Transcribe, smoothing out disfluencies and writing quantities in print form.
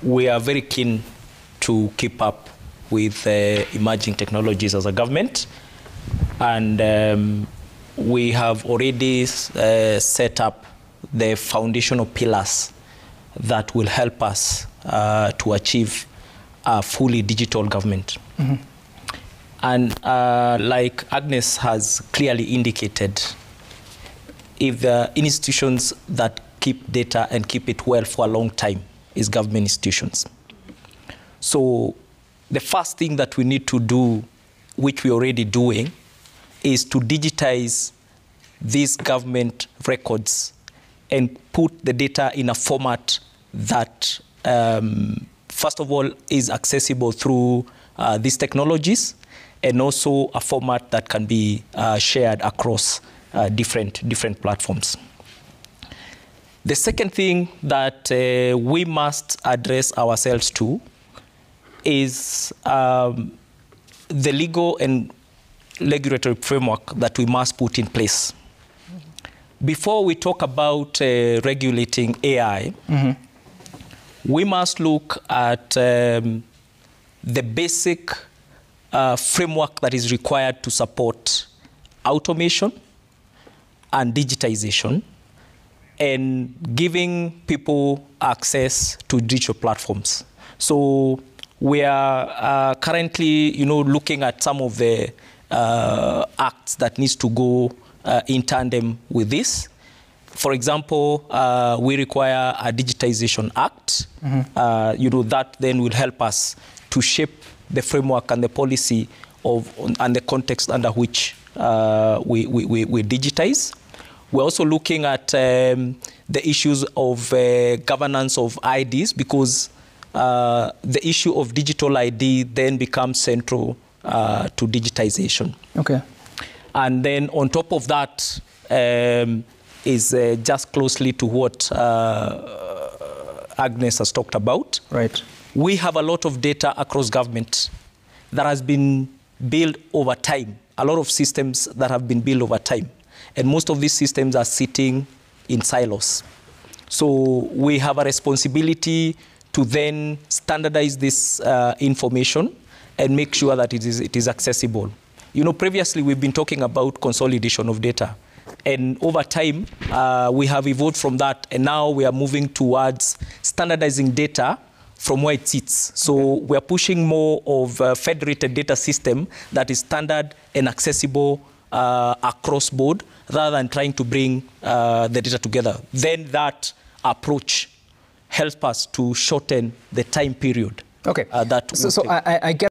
we are very keen to keep up with emerging technologies as a government, and we have already set up the foundational pillars that will help us to achieve a fully digital government. Mm-hmm. And like Agnes has clearly indicated, if the institutions that keep data and keep it well for a long time is government institutions. So the first thing that we need to do, which we're already doing, is to digitize these government records and put the data in a format that, first of all, is accessible through these technologies, and also a format that can be shared across different platforms. The second thing that we must address ourselves to is the legal and regulatory framework that we must put in place. Before we talk about regulating AI, mm-hmm. we must look at the basic framework that is required to support automation and digitization, and giving people access to digital platforms. So we are currently, looking at some of the acts that needs to go in tandem with this. For example, we require a digitization act. Mm-hmm. That then will help us to shape the framework and the policy and the context under which we digitize. We're also looking at the issues of governance of IDs, because the issue of digital ID then becomes central to digitization. Okay. And then on top of that is just closely to what Agnes has talked about. Right. We have a lot of data across government that has been built over time, a lot of systems that have been built over time. And most of these systems are sitting in silos. So we have a responsibility to then standardize this information and make sure that it is accessible. Previously we've been talking about consolidation of data. And over time, we have evolved from that. And now we are moving towards standardizing data from where it sits. So we're pushing more of a federated data system that is standard and accessible across board, rather than trying to bring the data together. Then that approach helps us to shorten the time period. Okay. So I get